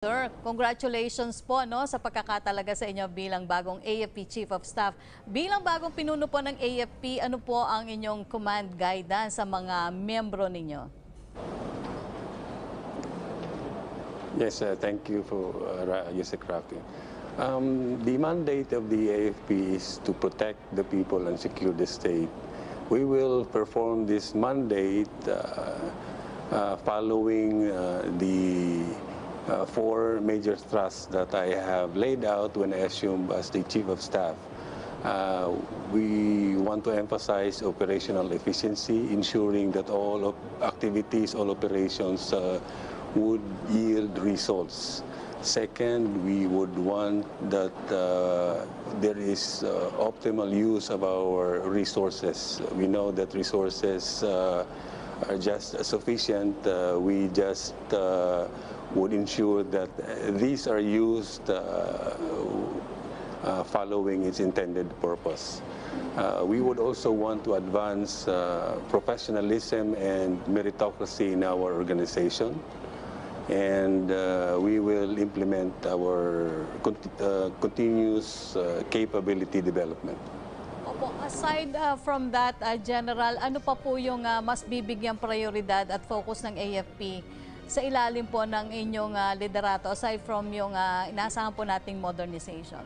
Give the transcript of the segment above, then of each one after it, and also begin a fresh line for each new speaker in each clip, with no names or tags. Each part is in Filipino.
Sir, congratulations po sa pagkakatalaga sa inyo bilang bagong AFP Chief of Staff. Bilang bagong pinuno po ng AFP, ano po ang inyong command guidance sa mga miyembro ninyo?
Yes, thank you for Yusek Rafi. The mandate of the AFP is to protect the people and secure the state. We will perform this mandate following the four major thrusts that I have laid out when I assumed as the Chief of Staff. We want to emphasize operational efficiency, ensuring that all activities, all operations would yield results. Second, we would want that there is optimal use of our resources. We know that resources are just sufficient. We just would ensure that these are used following its intended purpose. We would also want to advance professionalism and meritocracy in our organization, and we will implement our continuous capability development.
Opo, aside from that, General, ano pa po yung mas bibigyang prioridad at focus ng AFP sa ilalim po ng inyong liderato, aside from yung inaasahan po nating modernization?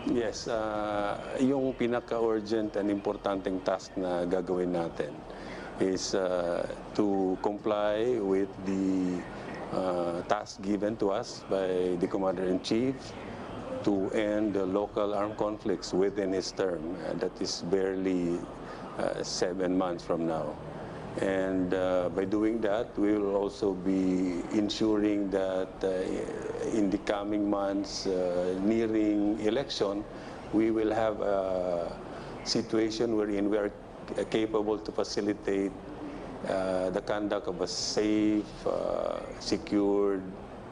Yes, yung pinaka-urgent and importanteng task na gagawin natin is to comply with the task given to us by the Commander-in-Chief to end the local armed conflicts within his term. That is barely 7 months from now. And by doing that, we will also be ensuring that in the coming months, nearing election, we will have a situation wherein we are capable to facilitate the conduct of a safe, secured,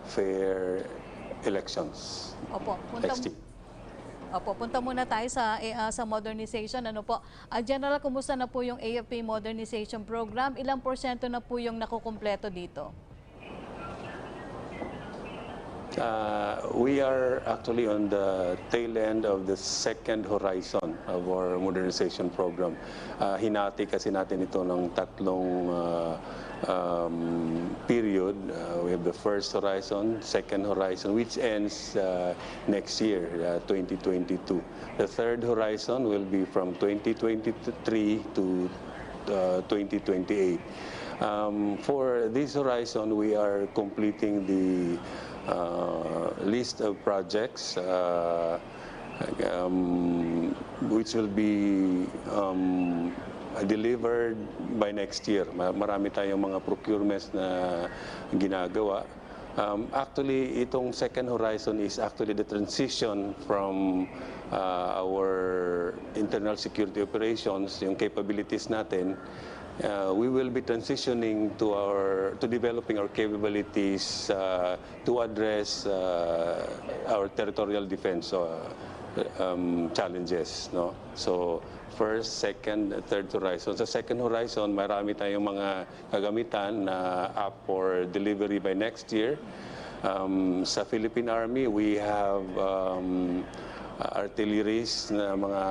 fair elections.
Opo, punta muna tayo sa modernization. Ano po? General, kumusta na po yung AFP modernization program? Ilang porsyento na po yung nakukumpleto dito?
We are actually on the tail end of the second horizon of our modernization program. Hinati kasi natin ito ng tatlong period. We have the first horizon, second horizon, which ends next year, 2022. The third horizon will be from 2023 to 2028. For this horizon, we are completing the list of projects which will be delivered by next year. Marami tayong mga procurements na ginagawa. Actually, itong second horizon is actually the transition from our internal security operations, yung capabilities natin. We will be transitioning to developing our capabilities to address our territorial defense challenges. No? So, first, second, third horizon. Sa second horizon, marami tayong mga kagamitan na up for delivery by next year. Sa Philippine Army, we have artilleries na mga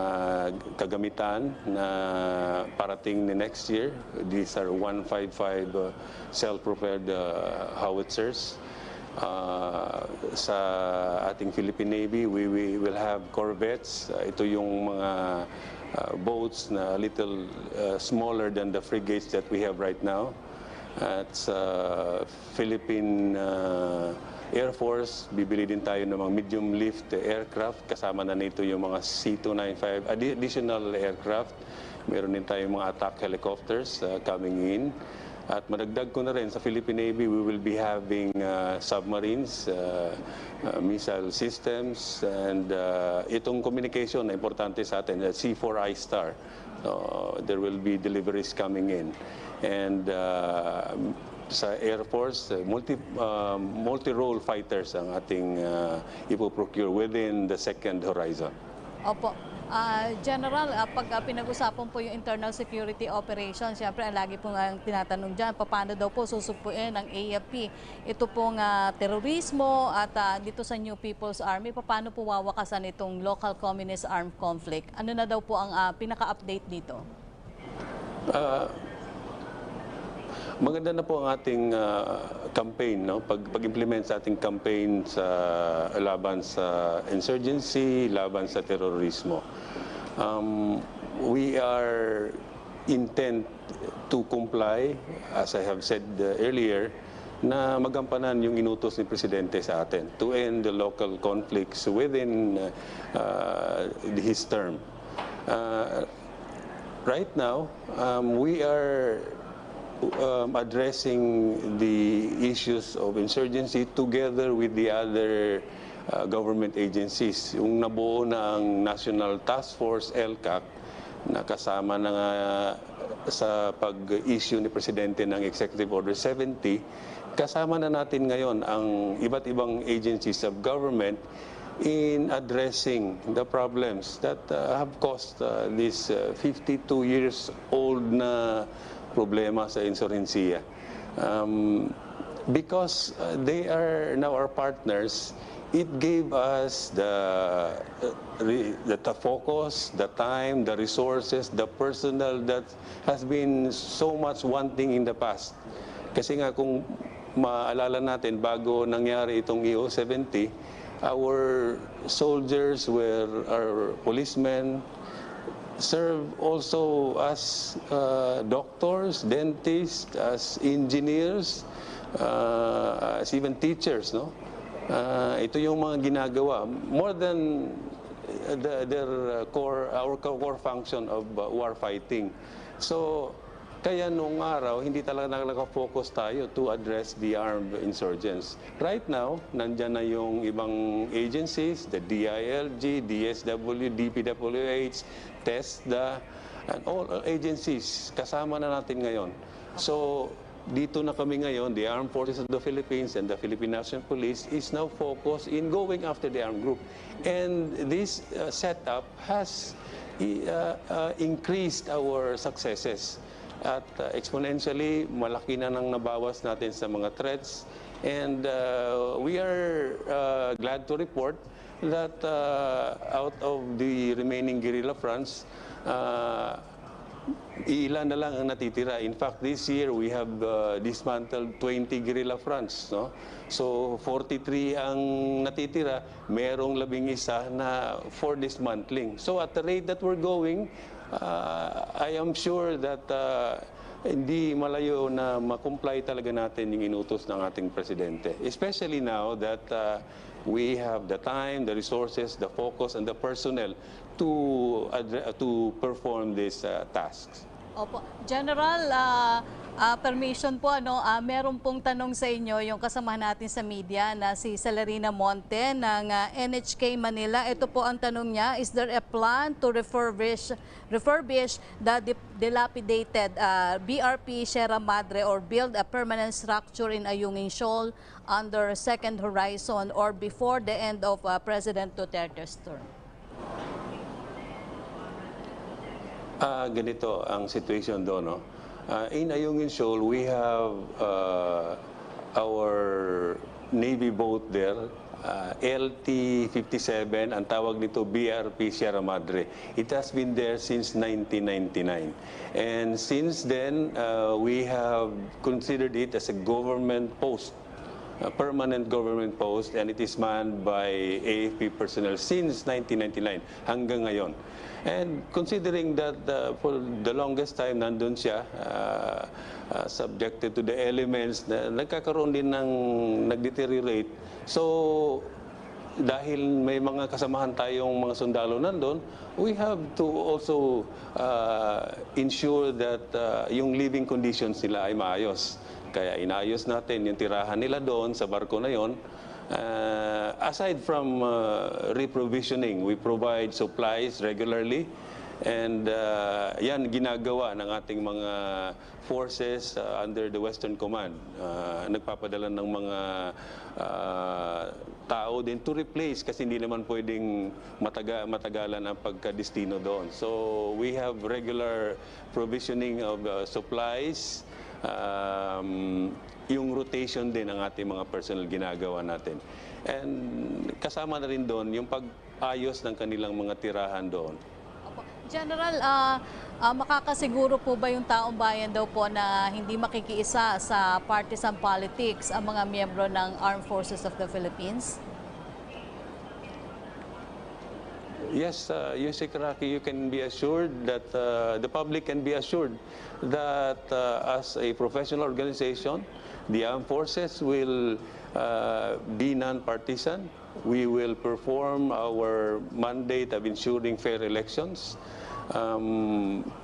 kagamitan na parating ni next year. These are 155 self-propelled howitzers. Sa ating Philippine Navy, we will have corvettes. Ito yung mga boats na a little smaller than the frigates that we have right now. At sa Philippine Air Force, bibili din tayo ng mga medium lift aircraft. Kasama na nito yung mga C-295 additional aircraft. Meron din tayong mga attack helicopters coming in. At madagdag ko na rin, sa Philippine Navy, we will be having submarines, missile systems, and itong communication na importante sa atin, C4I Star. There will be deliveries coming in. And sa Air Force, multi-role fighters ang ating ipoprocure within the second horizon.
Opo. General, pag pinag-usapan po yung internal security operation, siyempre lagi po ang tinatanong dyan, paano daw po susupuin ng AFP ito pong terorismo at dito sa New People's Army, paano po wawakasan itong local communist armed conflict? Ano na daw po ang pinaka-update dito?
Maganda na po ang ating campaign, no? Pag-implement sa ating campaign sa laban sa insurgency, laban sa terorismo. We are intent to comply, as I have said earlier, na magampanan yung inutos ni Presidente sa atin to end the local conflicts within his term. Right now, we are addressing the issues of insurgency together with the other government agencies. Yung nabuo na ang National Task Force, LCAC, na kasama na nga sa pag-issue ni Presidente ng Executive Order 70, kasama na natin ngayon ang iba't ibang agencies of government in addressing the problems that have caused this 52 years old na problema sa insurgensiya. Because they are now our partners, it gave us the focus, the time, the resources, the personnel that has been so much wanting in the past. Kasi nga kung maalala natin, bago nangyari itong EO70, our soldiers were our policemen, serve also as doctors, dentists, as engineers, as even teachers, no? Ito yung mga ginagawa more than our core function of war fighting. So kaya nung araw, hindi talaga nakafocus tayo to address the armed insurgents. Right now, nandyan na yung ibang agencies, the DILG, DSW, DPWH, TESDA, and all agencies, kasama na natin ngayon. So, dito na kami ngayon, the Armed Forces of the Philippines and the Philippine National Police is now focused in going after the armed group. And this setup has increased our successes. At exponentially, malaki na nang nabawas natin sa mga threats. And we are glad to report that out of the remaining guerrilla fronts, ilan na lang ang natitira. In fact, this year we have dismantled 20 guerrilla fronts. No? So 43 ang natitira, merong 11 na for dismantling. So at the rate that we're going, I am sure that hindi malayo na makomply talaga natin yung inutos ng ating Presidente. Especially now that we have the time, the resources, the focus, and the personnel to perform these tasks.
Opo. General, permission po, meron pong tanong sa inyo yung kasama natin sa media na si Celerina Monte ng NHK Manila. Ito po ang tanong niya, is there a plan to refurbish the dilapidated BRP Sierra Madre or build a permanent structure in Ayungin Shoal under Second Horizon or before the end of President Duterte's term?
Ganito ang situation doon, no? In Ayungin Shoal, we have our Navy boat there, LT-57, ang tawag nito BRP Sierra Madre. It has been there since 1999. And since then, we have considered it as a government post, a permanent government post, and it is manned by AFP personnel since 1999 hanggang ngayon. And considering that for the longest time nandun siya, subjected to the elements na nagkakaroon din ng nag-deteriorate. So, dahil may mga kasamahan tayong mga sundalo nandun, we have to also ensure that yung living conditions nila ay maayos. Kaya inayos natin yung tirahan nila doon sa barko na yon. Aside from reprovisioning, we provide supplies regularly And yan ginagawa ng ating mga forces under the Western Command. Nagpapadala ng mga tao din to replace kasi hindi naman pwedeng matagalan ang pagkadestino doon. So we have regular provisioning of supplies, yung rotation din ng ating mga personnel ginagawa natin. And kasama na rin doon yung pag-ayos ng kanilang mga tirahan doon.
General, makakasiguro po ba yung taong bayan daw po na hindi makikiisa sa partisan politics ang mga miyembro ng Armed Forces of the Philippines?
Yes, Yusek Raki, you can be assured that the public can be assured that as a professional organization, the Armed Forces will be non-partisan. We will perform our mandate of ensuring fair elections.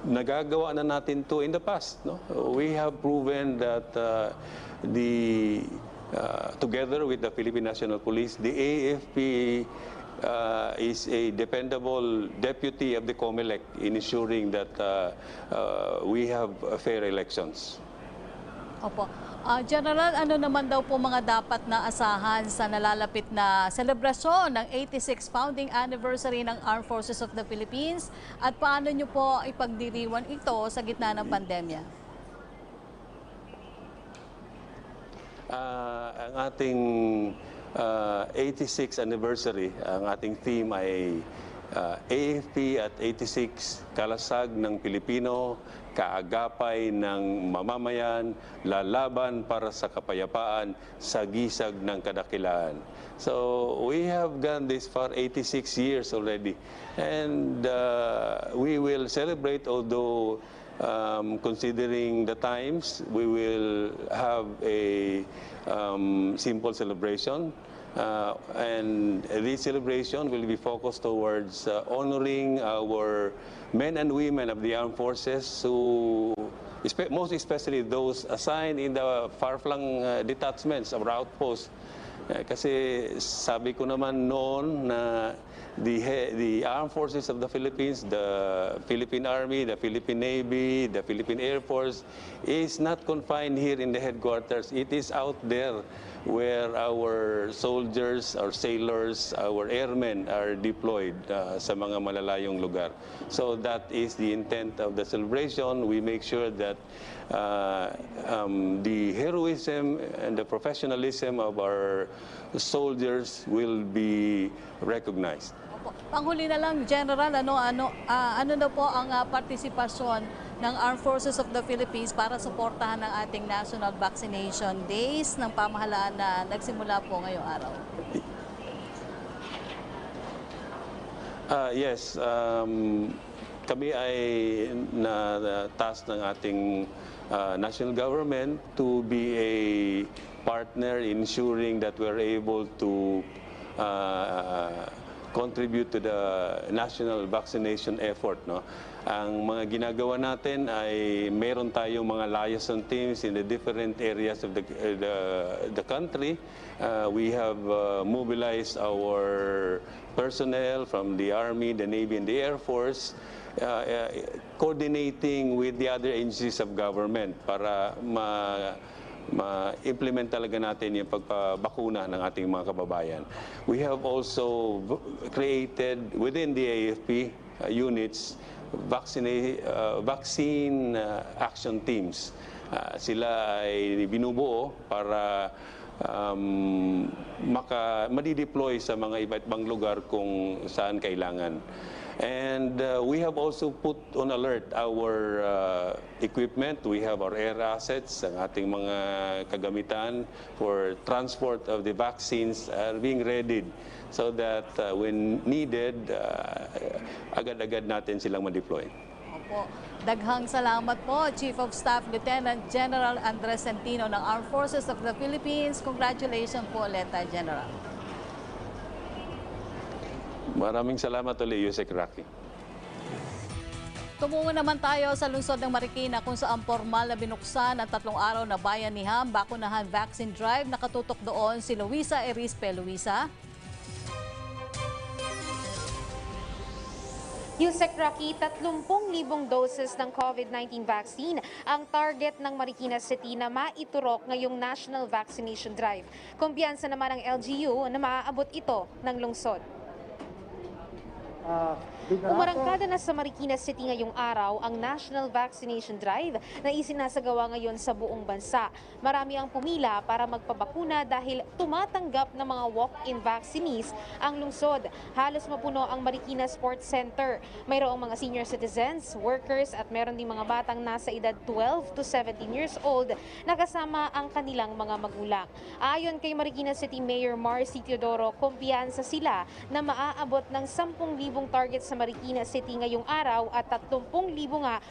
Nagagawa na natin to in the past. No? We have proven that together with the Philippine National Police, the AFP is a dependable deputy of the COMELEC in ensuring that we have fair elections.
Opo. General, ano naman daw po mga dapat na asahan sa nalalapit na selebrasyon ng 86th founding anniversary ng Armed Forces of the Philippines at paano nyo po ipagdiriwan ito sa gitna ng pandemya?
Ang ating 86th anniversary, ang ating theme ay AFP at 86, kalasag ng Pilipino, kaagapay ng mamamayan, lalaban para sa kapayapaan, sa gisag ng kadakilaan. So we have gone this for 86 years already, and we will celebrate, although considering the times, we will have a simple celebration. And this celebration will be focused towards honoring our men and women of the armed forces who, most especially those assigned in the far-flung detachments of our outposts. Kasi sabi ko naman noon na the armed forces of the Philippines, the Philippine Army, the Philippine Navy, the Philippine Air Force is not confined here in the headquarters. It is out there where our soldiers, our sailors, our airmen are deployed sa mga malalayong lugar. So that is the intent of the celebration. We make sure that the heroism and the professionalism of our soldiers will be recognized.
Panghuli na lang, General, ano na po ang partisipasyon ng Armed Forces of the Philippines para suportahan ang ating National Vaccination Days ng pamahalaan na nagsimula po ngayong araw?
Yes, kami ay na-task ng ating national government to be a partner in ensuring that we're able to contribute to the national vaccination effort. No? Ang mga ginagawa natin ay meron tayong mga liaison teams in the different areas of the country. We have mobilized our personnel from the Army, the Navy, and the Air Force, coordinating with the other agencies of government para ma-implement talaga natin yung pagpabakuna ng ating mga kababayan. We have also created within the AFP units vaccine action teams. Sila ay binubuo para madideploy sa mga iba't ibang lugar kung saan kailangan. And we have also put on alert our equipment. We have our air assets, ang ating mga kagamitan for transport of the vaccines are being readied so that when needed, agad-agad natin silang ma-deploy.
Opo. Daghang salamat po, Chief of Staff Lieutenant General Andres Centino ng Armed Forces of the Philippines. Congratulations po ulit, General.
Maraming salamat ulit, Yusek Raki.
Tumungo naman tayo sa lungsod ng Marikina kung saan formal na binuksan ang 3 araw na bayanihan bakunahan vaccine drive. Nakatutok doon si Luisa Erispe. Luisa?
Yusek Rocky, 30,000 doses ng COVID-19 vaccine ang target ng Marikina City na maiturok ngayong National Vaccination Drive. Kumpiyansa naman ng LGU na maaabot ito ng lungsod. Umarangkada na sa Marikina City ngayong araw ang National Vaccination Drive na isinasagawa ngayon sa buong bansa. Marami ang pumila para magpabakuna dahil tumatanggap ng mga walk-in vaccinees ang lungsod. Halos mapuno ang Marikina Sports Center. Mayroong mga senior citizens, workers at meron din mga batang nasa edad 12 to 17 years old na kasama ang kanilang mga magulang. Ayon kay Marikina City Mayor Marcy Teodoro, kumpiyansa sila na maaabot ng 10,000 target sa Marikina City ngayong araw at 30,000 nga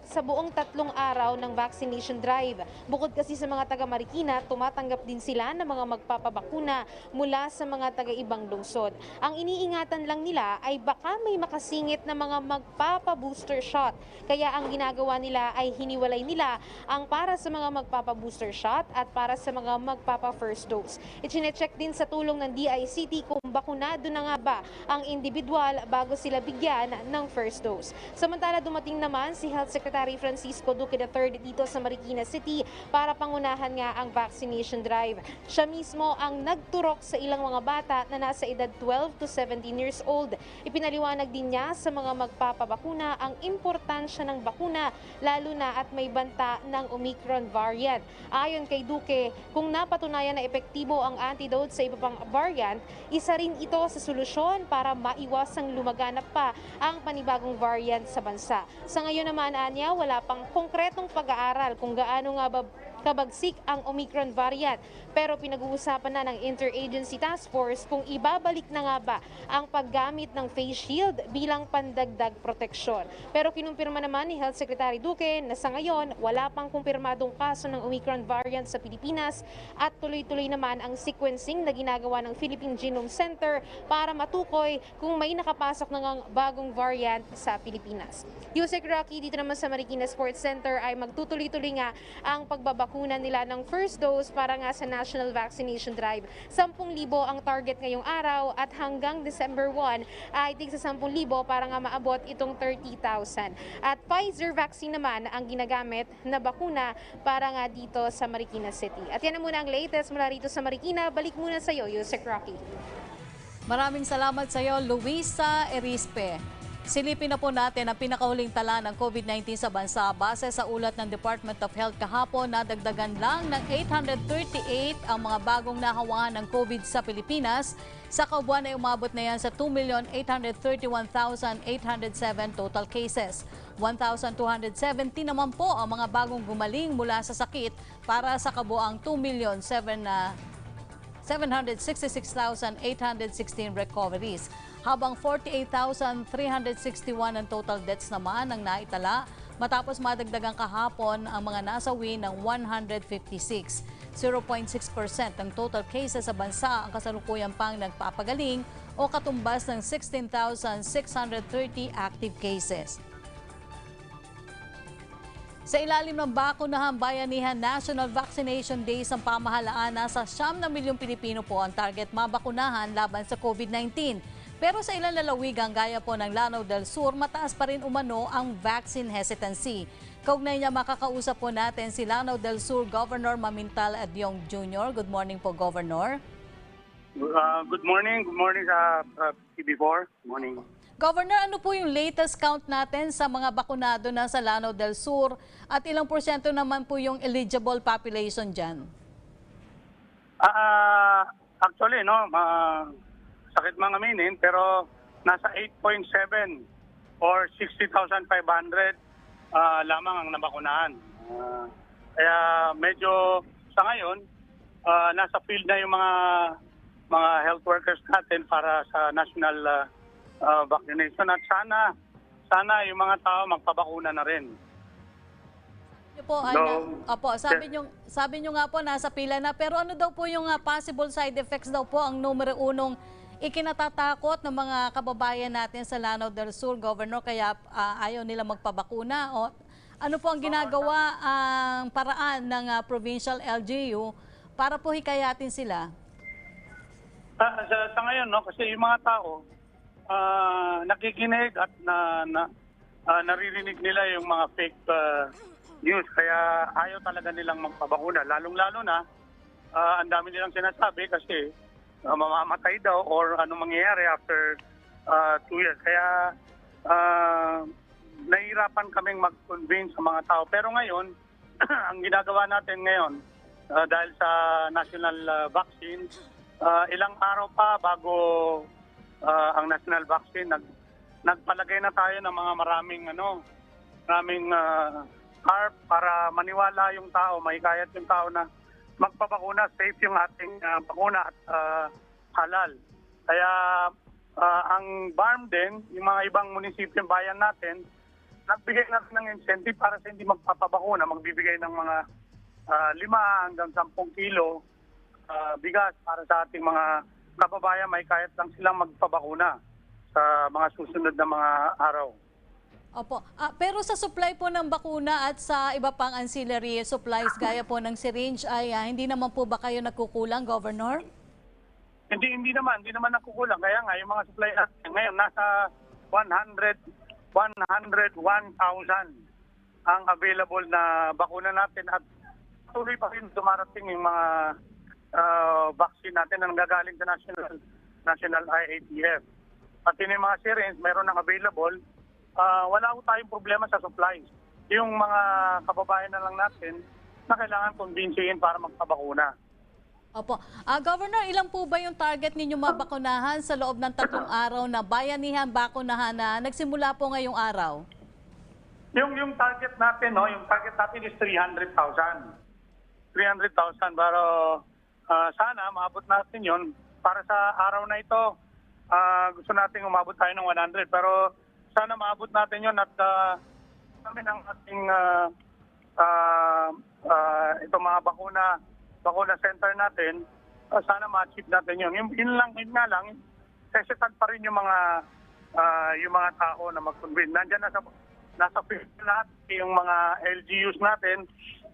sa buong 3 araw ng vaccination drive. Bukod kasi sa mga taga Marikina, tumatanggap din sila ng mga magpapabakuna mula sa mga taga-ibang lungsod. Ang iniingatan lang nila ay baka may makasingit na mga magpapa-booster shot. Kaya ang ginagawa nila ay hiniwalay nila ang para sa mga magpapa-booster shot at para sa mga magpapa-first dose. Ichinecheck din sa tulong ng DICT kung bakunado na nga ba ang individual bago sila bigyan ng first dose. Samantala dumating naman si Health Secretary Francisco Duque III dito sa Marikina City para pangunahan nga ang vaccination drive. Siya mismo ang nagturok sa ilang mga bata na nasa edad 12 to 17 years old. Ipinaliwanag din niya sa mga magpapabakuna ang importansya ng bakuna lalo na at may banta ng Omicron variant. Ayon kay Duque, kung napatunayan na epektibo ang antidote sa iba pang variant, isa rin ito sa solusyon para maiwasang lumaganap pa ang panibagong variant sa bansa. Sa ngayon naman, anya, wala pang konkretong pag-aaral kung gaano nga ba kabagsik ang Omicron variant. Pero pinag-uusapan na ng Interagency Task Force kung ibabalik na nga ba ang paggamit ng face shield bilang pandagdag proteksyon. Pero kinumpirma naman ni Health Secretary Duque na sa ngayon wala pang kumpirmadong kaso ng Omicron variant sa Pilipinas at tuloy-tuloy naman ang sequencing na ginagawa ng Philippine Genome Center para matukoy kung may nakapasok ng bagong variant sa Pilipinas. Yusek Rocky, dito naman sa Marikina Sports Center ay magtutuloy-tuloy nga ang pagbabakuna nila ng first dose para nga sa National Vaccination Drive. 10,000 ang target ngayong araw at hanggang December 1 ay tig sa 10,000 para nga maabot itong 30,000. At Pfizer vaccine naman ang ginagamit na bakuna para nga dito sa Marikina City. At yan na muna ang latest mula rito sa Marikina. Balik muna sa iyo, Yusek Rocky.
Maraming salamat sa iyo, Luisa Erispe. Silipin na po natin ang pinakahuling tala ng COVID-19 sa bansa. Base sa ulat ng Department of Health kahapon, nadagdagan lang ng 838 ang mga bagong nahawahan ng COVID sa Pilipinas. Sa kabuuan ay umabot na yan sa 2,831,807 total cases. 1,270 naman po ang mga bagong gumaling mula sa sakit para sa kabuuang 2,766,816 recoveries. Habang 48,361 ang total deaths naman ang naitala matapos madagdagan kahapon ang mga nasawi ng 156. 0.6% ng total cases sa bansa ang kasalukuyang pang nagpapagaling o katumbas ng 16,630 active cases. Sa ilalim ng Bakunahan Bayanihan National Vaccination Days ang pamahalaan, nasa 9 na milyong Pilipino po ang target mabakunahan laban sa COVID-19. Pero sa ilang lalawigan gaya po ng Lanao del Sur, mataas pa rin umano ang vaccine hesitancy. Kaugnay niya makakausap po natin si Lanao del Sur Governor Mamintal Adyong Jr. Good morning po, Governor.
Good morning sa TV4. Good morning.
Governor, ano po yung latest count natin sa mga bakunado na sa Lanao del Sur at ilang porsyento naman po yung eligible population dyan?
Actually, no, sakit mga aminin, pero nasa 8.7 or 60,500 lamang ang nabakunahan. Kaya medyo sa ngayon, nasa field na yung mga health workers natin para sa national vaccination at sana yung mga tao magpabakuna na rin.
Po, sabi nyo nga po nasa pila na, pero ano daw po yung possible side effects daw po ang numero unong ikinatatakot ng mga kababayan natin sa Lanao del Sur, Governor, kaya ayaw nila magpabakuna? O ano po ang ginagawa ang paraan ng provincial LGU para po hikayatin sila?
Sa ngayon, no, kasi yung mga tao, nakikinig at naririnig nila yung mga fake news. Kaya ayaw talaga nilang magpabakuna. Lalong-lalo na, ang dami nilang sinasabi kasi mamamatay daw or ano mangyayari after 2 years. Kaya nahihirapan kaming mag-convince sa mga tao. Pero ngayon, ang ginagawa natin ngayon, dahil sa national vaccine, ilang araw pa bago ang national vaccine, nagpalagay na tayo ng mga maraming harp para maniwala yung tao, mahikayat yung tao na magpabakuna, safe yung ating bakuna at halal. Kaya ang BARM din, yung mga ibang munisipyo bayan natin, nagbigay natin ng incentive para sa hindi magpapabakuna, magbibigay ng mga 5 hanggang 10 kilo bigas para sa ating mga kababayan, may kahit lang silang magpabakuna sa mga susunod na mga araw.
Opo. Pero sa supply po ng bakuna at sa iba pang ancillary supplies gaya po ng syringe ay hindi naman po ba kayo nagkukulang, Governor?
Hindi naman nakukulang. Kaya nga yung mga supply natin ngayon nasa 101,000 ang available na bakuna natin at tuloy pa rin dumarating yung mga vaccine natin na nanggagaling sa National IATF. At yun yung mga syringe, meron nang available. Wala ko tayong problema sa supplies. Yung mga kababayan na lang natin na kailangan kumbinsihin para magpabakuna.
Opo. Governor, ilang po ba yung target ninyo mabakunahan sa loob ng 3 araw na bayanihan bakunahan na nagsimula po ngayong araw?
Yung target natin, yung target natin is 300,000. 300,000 pero sana maabot natin yon para sa araw na ito. Gusto natin umabot tayo ng 100 pero sana maabot natin yon at kami ng ating itong mga bakuna center natin, sana ma-achieve natin yun. Yun nga lang, hesitant pa rin yung mga tao na mag-convince. Nandiyan nasa field lahat yung mga LGUs natin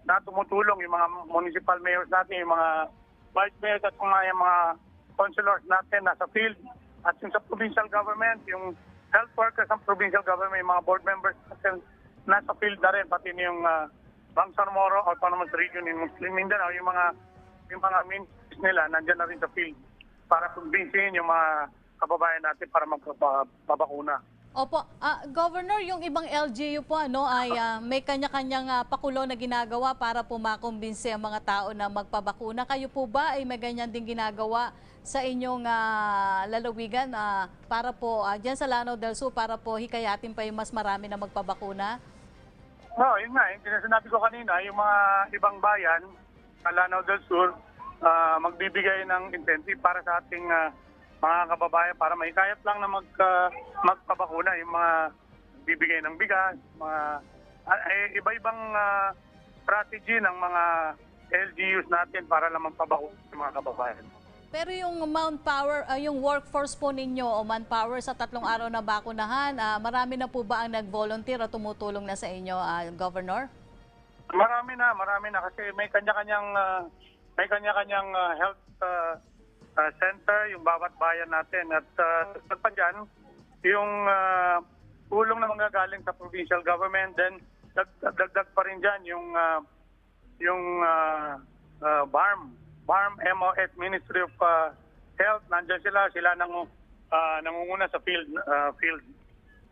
na tumutulong, yung mga municipal mayors natin, yung mga vice mayors at yung mga councilors natin nasa field. At yung sa provincial government, yung health workers ng provincial government, yung mga board members natin nasa field na rin, pati yung Bangsamoro Autonomous Region in Muslim Mindanao, yung mga ministers nila nandiyan na rin sa field para kumbinsihin yung mga kababayan natin para magpapabakuna.
Opo. Governor, yung ibang LGU po ay may kanya-kanyang pakulo na ginagawa para po makumbinsi ang mga tao na magpabakuna. Kayo po ba ay may ganyan din ginagawa sa inyong lalawigan para po dyan sa Lanao del Sur para po hikayatin pa yung mas marami na magpabakuna?
Yun nga. Yung sinasabi ko kanina, yung mga ibang bayan sa Lanao del Sur magbibigay ng incentive para sa ating mga kababayan para mahikayat lang na magpabakuna, yung mga bibigay ng bigas, mga iba-ibang strategy ng mga LGUs natin para lang magpabakuna ng mga kababayan.
Pero yung manpower, yung workforce po ninyo o manpower sa 3 araw na bakunahan, marami na po ba ang nag-volunteer o tumutulong na sa inyo, Governor?
Marami na kasi may kanya-kanyang health center yung bawat bayan natin at pa dyan, yung tulong na manggagaling sa provincial government, then dagdag pa rin dyan yung BARM MOS, Ministry of Health, nandyan sila nangunguna sa field.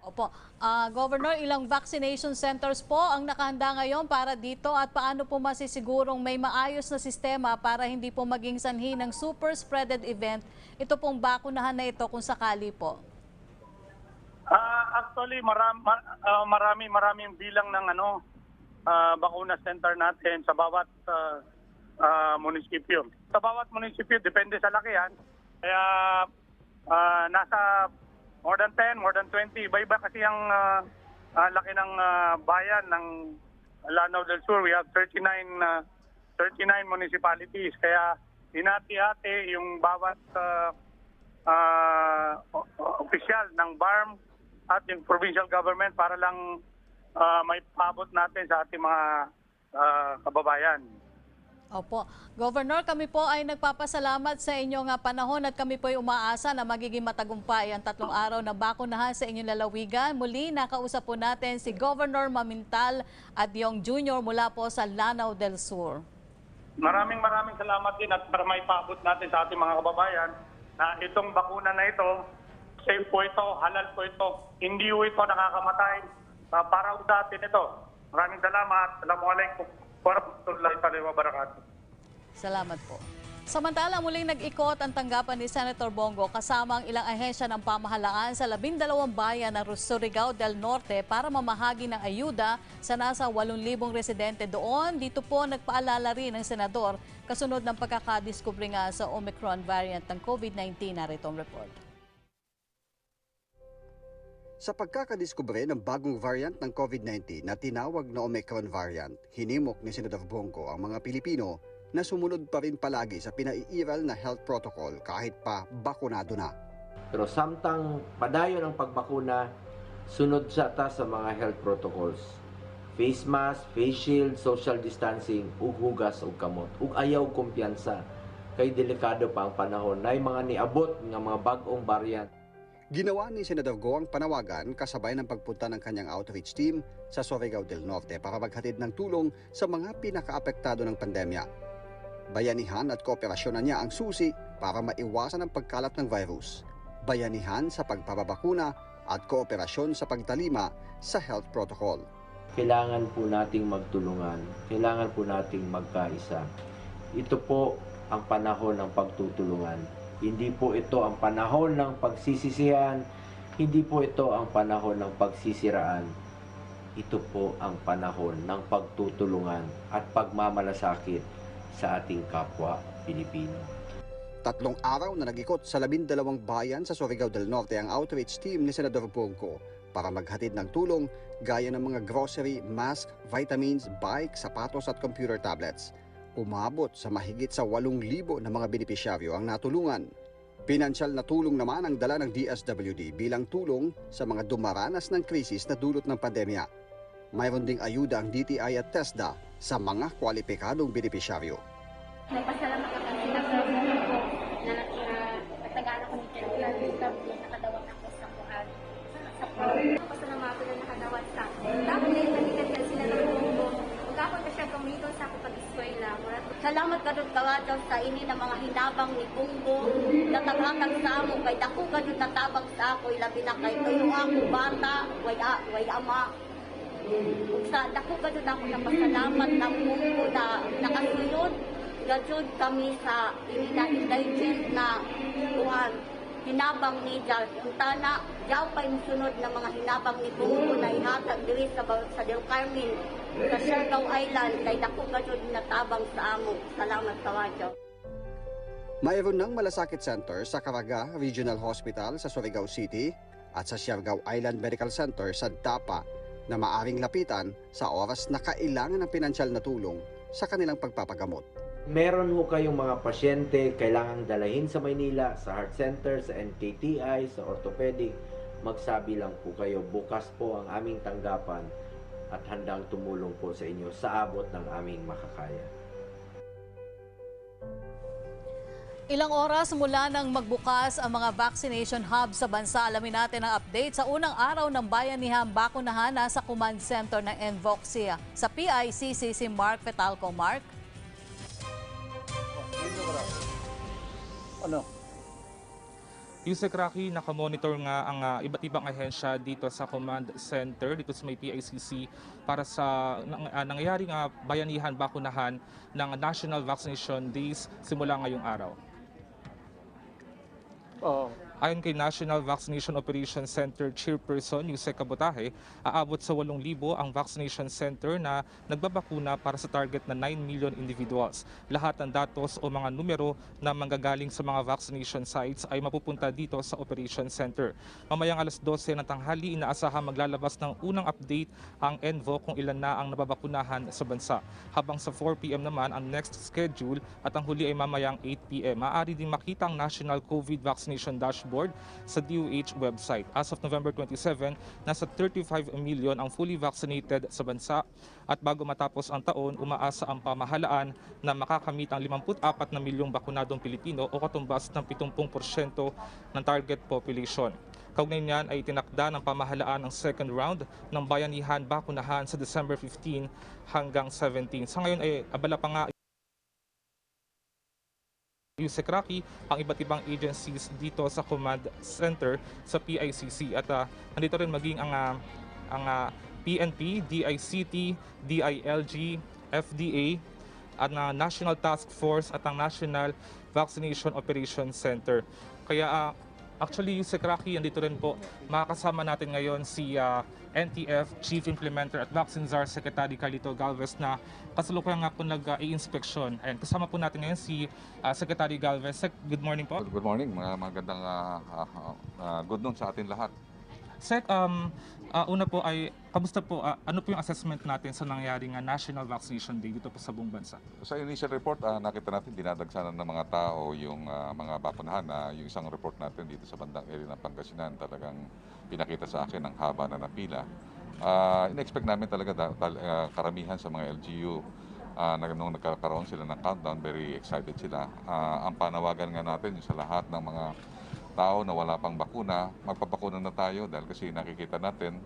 Opo. Governor, ilang vaccination centers po ang nakahanda ngayon para dito at paano po masisigurong may maayos na sistema para hindi po maging sanhi ng super spreaded event ito pong bakunahan na ito kung sakali po?
Actually, maraming bilang ng bakuna center natin sa bawat munisipyo. Sa bawat munisipyo, depende sa lakihan. Kaya nasa more than 10, more than 20. Iba-iba kasi ang laki ng bayan ng Lanao del Sur. We have 39 municipalities. Kaya hinati-hati yung bawat opisyal ng BARM at yung provincial government para lang may paabot natin sa ating mga kababayan.
Opo. Governor, kami po ay nagpapasalamat sa inyong panahon at kami po ay umaasa na magiging matagumpay ang 3 araw na bakunahan sa inyong lalawigan. Muli, nakausap po natin si Governor Mamintal Adyong Jr. mula po sa Lanao del Sur.
Maraming salamat din at para may paabot natin sa ating mga kababayan na itong bakuna na ito, safe po ito, halal po ito, hindi po ito nakakamatay. Para sa atin ito. Maraming salamat. Assalamualaikum warahmatullahi wabarakatuh.
Salamat po. Samantala, muling nag-ikot ang tanggapan ni Senator Bongo kasama ang ilang ahensya ng pamahalaan sa 12 bayan ng Surigao del Norte para mamahagi ng ayuda sa nasa 8,000 residente doon. Dito po nagpaalala rin ng senador kasunod ng pagkakadiskubre nga sa Omicron variant ng COVID-19. Narito ang report.
Sa pagkakadiskubre ng bagong variant ng COVID-19 na tinawag na Omicron variant, hinimok ni Senator Bongo ang mga Pilipino na sumunod pa rin palagi sa pinaiiral na health protocol kahit pa bakunado na.
Pero samtang padayon ang pagbakuna, sunod sa mga health protocols. Face mask, face shield, social distancing, ug hugas ug kamot. Ug ayaw kumpiyansa kay delikado pa ang panahon na mga niabot nga mga bag-ong variant.
Ginawa ni Senator Go ang panawagan kasabay ng pagpunta ng kanyang outreach team sa Surigao del Norte para maghatid ng tulong sa mga pinakaapektado ng pandemya. Bayanihan at kooperasyon niya ang susi para maiwasan ang pagkalat ng virus. Bayanihan sa pagpapabakuna at kooperasyon sa pagtalima sa health protocol.
Kailangan po nating magtulungan, kailangan po nating magkaisa. Ito po ang panahon ng pagtutulungan. Hindi po ito ang panahon ng pagsisisihan, hindi po ito ang panahon ng pagsisiraan. Ito po ang panahon ng pagtutulungan at pagmamalasakit sa ating kapwa Pilipino.
3 araw na nag-ikot sa 12 bayan sa Surigao del Norte ang outreach team ni Senador Bongo para maghatid ng tulong gaya ng mga grocery, mask, vitamins, bike, sapatos at computer tablets. Umabot sa mahigit sa 8,000 na mga benepisyaryo ang natulungan. Pinansyal na tulong naman ang dala ng DSWD bilang tulong sa mga dumaranas ng krisis na dulot ng pandemya. Mayroon ding ayuda ang DTI at TESDA sa mga kwalipikadong benepisyaryo.
Nagpasalamat ako sa sinasabi ko na nagtagaan ako ni DSWD, nakadawat ako sa buhay. Sa pagkakas ako na mga pila nakadawat sa tapos nalikan sila ng Bongo. Ako na siya gamiton sa ako pag-eskwela. Salamat ka doon kawadaw sa ini na mga hinabang ni Bongo. Nataghatag sa amo, kay dako ka doon natabang sa ako, ilabi na kay kayo ako bata, way ama. Sa dako ka doon ako napasalamat ng Bongo na nakasunod. Gajud kami sa ini na indigent na kuhan. Hinabang ni Jal. Untana, jaw pa yung sunod na mga hinabang ni Bongo na ihatag diri sa Del Carmen, sa Surigao Island, kay dako gajud natabang sa amo. Salamat sa wadyo.
Mayroon ng malasakit center sa Caraga Regional Hospital sa Surigao City at sa Surigao Island Medical Center sa Dapa na maaring lapitan sa oras na kailangan ng pinansyal na tulong sa kanilang pagpapagamot.
Meron ho kayong mga pasyente kailangang dalahin sa Maynila, sa Heart Center, sa NKTI, sa Orthopedic, magsabi lang po kayo, bukas po ang aming tanggapan at handang tumulong po sa inyo sa abot ng aming makakaya.
Ilang oras mula nang magbukas ang mga vaccination hubs sa bansa, alamin natin ang update sa unang araw ng bayanihan bakunahan sa command center ng NVOCSIA. Sa PICC si Mark Petalco. Mark?
Yusek Rocky, nakamonitor nga ang iba't ibang ahensya dito sa command center, dito sa may PICC para sa nangyayaring bayanihan bakunahan ng National Vaccination Days simula ngayong araw. Ayon kay National Vaccination Operations Center Chairperson Yusek Kabutahe, aabot sa 8,000 ang vaccination center na nagbabakuna para sa target na 9 million individuals. Lahat ng datos o mga numero na manggagaling sa mga vaccination sites ay mapupunta dito sa Operation Center. Mamayang alas 12 ng tanghali, inaasahan maglalabas ng unang update ang ENVO kung ilan na ang nababakunahan sa bansa. Habang sa 4 p.m. naman ang next schedule at ang huli ay mamayang 8 p.m. Maaari din makita ang National COVID Vaccination Dashboard Board sa DOH website. As of November 27, nasa 35 million ang fully vaccinated sa bansa at bago matapos ang taon, umaasa ang pamahalaan na makakamit ang 54 na milyong bakunadong Pilipino o katumbas ng 70% ng target population. Kaugnay niyan ay tinakda ng pamahalaan ang second round ng bayanihan bakunahan sa December 15 hanggang 17. Sa ngayon ay abala pa nga DZKI ang iba't ibang agencies dito sa command center sa PICC at nandito rin maging ang PNP, DICT, DILG, FDA at National Task Force at ang National Vaccination Operations Center. Kaya actually, DZKI, andito rin po. Makakasama natin ngayon si NTF Chief Implementer at Vaccine Czar Secretary Carlito Galvez na kasalukuyan nga po nag-i-inspeksyon. Ayan, kasama po natin ngayon si Secretary Galvez. Good morning po.
Good morning. Magandang good noon sa atin lahat.
Sec, una po ay, kamusta po, ano po yung assessment natin sa nangyaring National Vaccination Day dito po sa buong bansa?
Sa initial report, nakita natin dinadagsanan ng mga tao yung mga bakunahan. Yung isang report natin dito sa bandang area ng Pangasinan, talagang pinakita sa akin ang haba na napila. In-expect namin talaga karamihan sa mga LGU nung nagkakaroon sila ng countdown, very excited sila. Ang panawagan nga natin yung sa lahat ng mga tao na wala pang bakuna, magpapakuna na tayo dahil kasi nakikita natin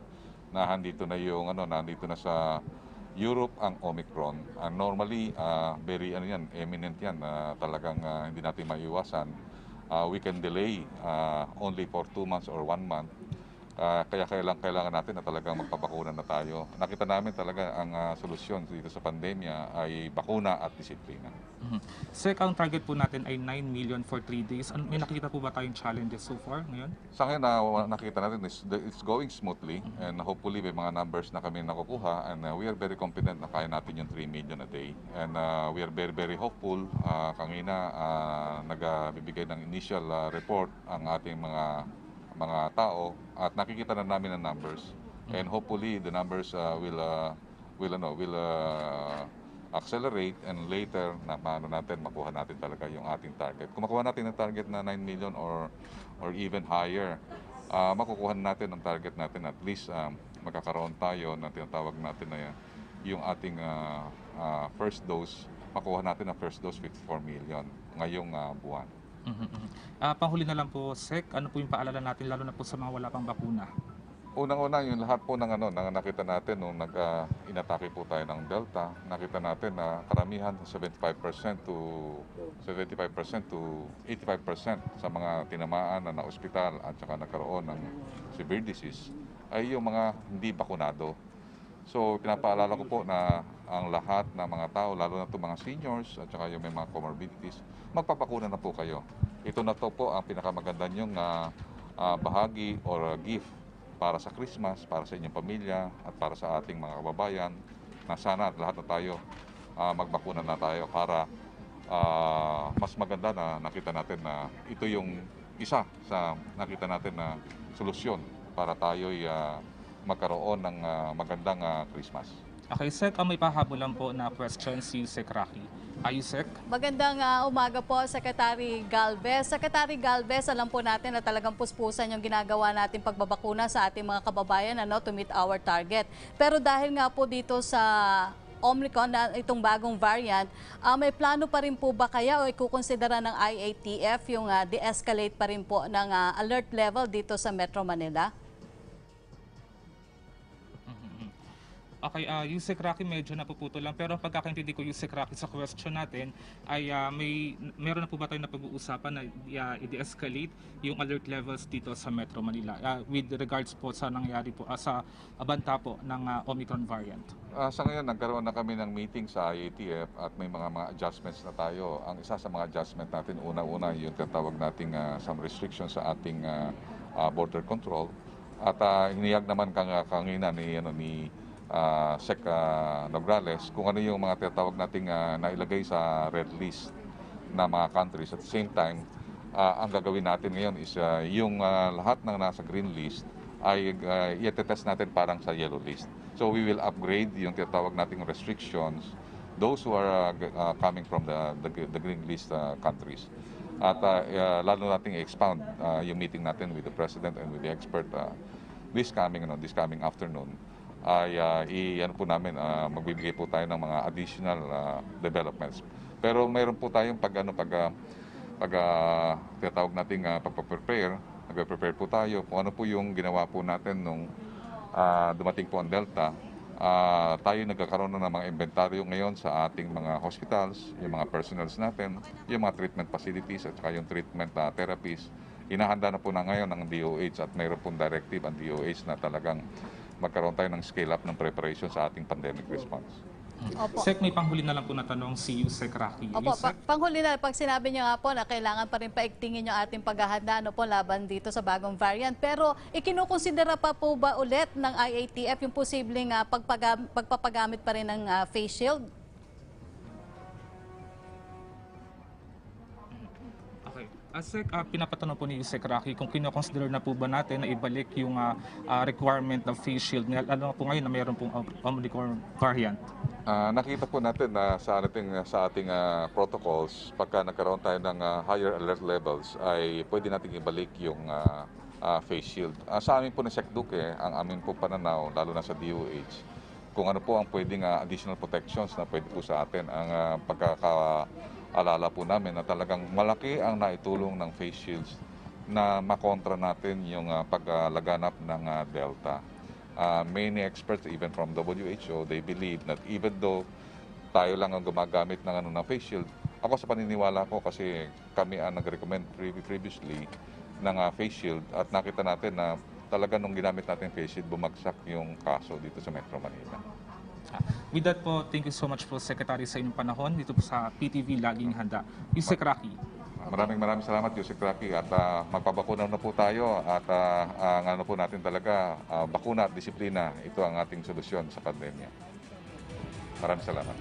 na nandito na sa Europe ang Omicron. Normally, very eminent yan, talagang hindi natin maiwasan. We can delay only for 2 months or 1 month. Kaya kailangan natin na talagang magpapakuna na tayo. Nakita namin talaga ang solusyon dito sa pandemya ay bakuna at disiplina.
Sec, ang target po natin ay 9 million for 3 days. May nakita po ba tayong challenges so far ngayon?
Sa ngayon, nakita natin it's going smoothly and hopefully may mga numbers na kami nakukuha and we are very confident na kaya natin yung 3 million a day. And we are very, very hopeful. Kanina, nagbibigay ng initial report ang ating mga tao at nakikita na namin ang numbers and hopefully the numbers will accelerate and later na makuha natin talaga yung ating target. Kung makuha natin ang target na 9 million or even higher, makukuha natin ang target natin at least magkakaroon tayo na tinatawag natin na yung ating first dose, makuha natin ang first dose 54 million ngayong buwan.
Panghuli na lang po, Sec, ano po yung paalala natin lalo na po sa mga wala pang bakuna?
Unang-una, yung lahat po ng nakita natin nung inatake po tayo ng Delta, nakita natin na karamihan 75% to 85% sa mga tinamaan na ospital at saka nagkaroon ng severe disease ay yung mga hindi bakunado. So pinapaalala ko po na ang lahat ng mga tao, lalo na itong mga seniors at saka yung may mga comorbidities, magpapakuna na po kayo. Ito na to po ang pinakamaganda nyong bahagi or gift para sa Christmas, para sa inyong pamilya at para sa ating mga kababayan na sana lahat na tayo magbakuna na tayo para mas maganda na nakita natin na ito yung isa sa nakita natin na solusyon para tayo'y magkaroon ng magandang Christmas.
Okay, Sec, may pahabol lang po na question si Sec Rocky. Sec?
Magandang umaga po, Secretary Galvez. Secretary Galvez, alam po natin na talagang puspusan yung ginagawa natin pagbabakuna sa ating mga kababayan to meet our target. Pero dahil nga po dito sa Omicron, itong bagong variant, may plano pa rin po ba kaya o ikukonsidera ng IATF yung de-escalate pa rin po ng alert level dito sa Metro Manila?
Okay, Yusek Rocky, medyo napuputo lang. Pero ang pagkakaintindi ko, Yusek Rocky, sa question natin ay meron na po ba tayo na pag-uusapan na i-de-escalate yung alert levels dito sa Metro Manila with regards po sa nangyari po sa banta po ng Omicron variant?
Sa ngayon, nagkaroon na kami ng meeting sa IATF at may mga adjustments na tayo. Ang isa sa mga adjustment natin, una-una yung tinatawag nating some restrictions sa ating border control. At hiniyag naman kanina ni Sec Nograles kung ano yung mga tinatawag nating nailagay sa red list na mga countries. At the same time, ang gagawin natin ngayon is yung lahat ng nasa green list ay i-test natin parang sa yellow list. So we will upgrade yung tinatawag nating restrictions, those who are coming from the green list countries. At lalo nating i-expound yung meeting natin with the President and with the expert this coming afternoon ay ano po namin, magbibigay po tayo ng mga additional developments. Pero mayroon po tayong tinatawag nating pagpa-prepare, nagpe-prepare po tayo kung ano po yung ginawa po natin nung dumating po ang Delta. Tayo nagkakaroon na ng mga inventaryo ngayon sa ating mga hospitals, yung mga personnels natin, yung mga treatment facilities at saka yung treatment therapies. Inahanda na po na ngayon ng DOH at mayroon pong directive ang DOH na talagang magkaroon tayo ng scale-up ng preparation sa ating pandemic response.
Opo.
Sec, may panghuli na lang po na tanong si Yusek Rocky.
Opo, panghuli na, pag sinabi niyo nga po na kailangan pa rin paigtingin yung ating paghahanda laban dito sa bagong variant. Pero ikinukonsidera pa po ba ulit ng IATF yung posibleng pagpapagamit pa rin ng face shield?
Okay. Sec, pinapatanong po ni Yusek Rocky kung kinoconsider na po ba natin na ibalik yung requirement ng face shield, lalo po ngayon na mayroon pong Omicron variant.
Nakita po natin na sa ating protocols, pagka nagkaroon tayo ng higher alert levels, ay pwede natin ibalik yung face shield. Sa amin po na SecDuke, ang amin po pananaw, lalo na sa DOH, kung ano po ang pwedeng additional protections na pwede po sa atin. Ang pagkakaalala po namin na talagang malaki ang naitulong ng face shields na makontra natin yung paglaganap ng Delta. Many experts, even from WHO, they believe that even though tayo lang ang gumagamit ng face shield, ako sa paniniwala ko kasi kami ang nag-recommend previously ng face shield at nakita natin na talaga nung ginamit natin face shield, bumagsak yung kaso dito sa Metro Manila.
With that po, thank you so much po, Secretary, sa inyong panahon dito po sa PTV Laging Handa. Yusek Rocky.
Maraming salamat, Yusek Rocky, at magpabakuna na po tayo at ang ano po natin talaga, bakuna at disiplina, ito ang ating solusyon sa pandemya. Maraming salamat.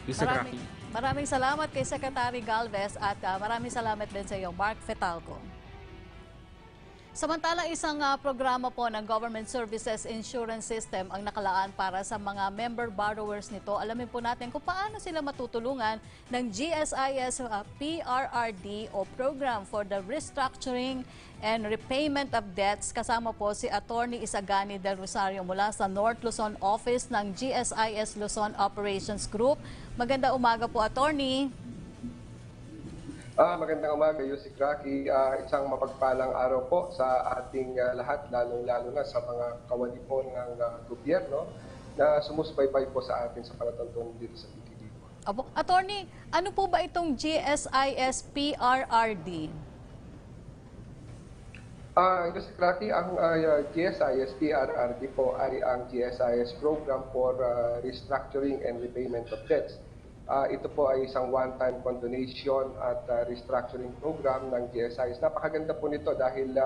Yusek Rocky.
Maraming salamat kay Secretary Galvez at maraming salamat din sa iyo, Mark Fetalco. Samantala, isang programa po ng Government Services Insurance System ang nakalaan para sa mga member borrowers nito. Alamin po natin kung paano sila matutulungan ng GSIS PRRD o Program for the Restructuring and Repayment of Debts. Kasama po si Attorney Isagani Del Rosario mula sa North Luzon Office ng GSIS Luzon Operations Group. Maganda umaga po, Attorney.
Magandang umaga, Yusek Rocky. Isang mapagpalang araw po sa ating lahat, lalong-lalo na sa mga kawani po ng gobyerno na sumusubaybay po sa atin sa palatuntunan dito sa PTV.
Attorney, ano po ba itong GSIS PRRD?
Yusek Rocky, ang GSIS PRRD po ay ang GSIS Program for Restructuring and Repayment of Debts. Ito po ay isang one-time condonation at restructuring program ng GSIS. Napakaganda po nito dahil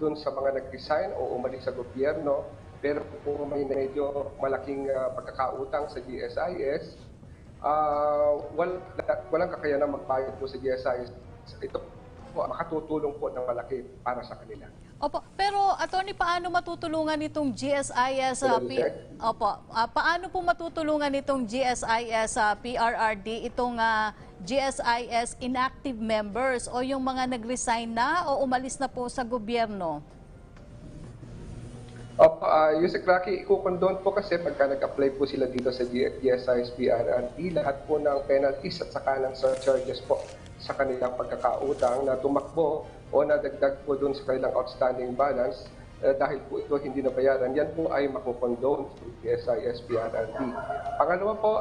dun sa mga nag-resign o umalis sa gobyerno, pero kung may medyo malaking pagkakautang sa GSIS, walang kakayanang magbayad po sa GSIS. Ito po, makatutulong po ng malaki para sa kanila.
Opo, pero Attorney, paano matutulungan itong GSIS paano po matutulungan itong GSIS PRRD itong GSIS inactive members o yung mga nag-resign na o umalis na po sa gobyerno?
Yusek Rocky, ikukondon po kasi pagka nag-apply po sila dito sa GSIS PRRD, lahat po ng penalties at saka ng surcharges po sa kanilang pagkakautang na tumakbo o nadagdag po doon sa kanilang outstanding balance dahil po ito hindi nabayaran, yan po ay makukondon sa GSIS PRRD. Pangalawa po,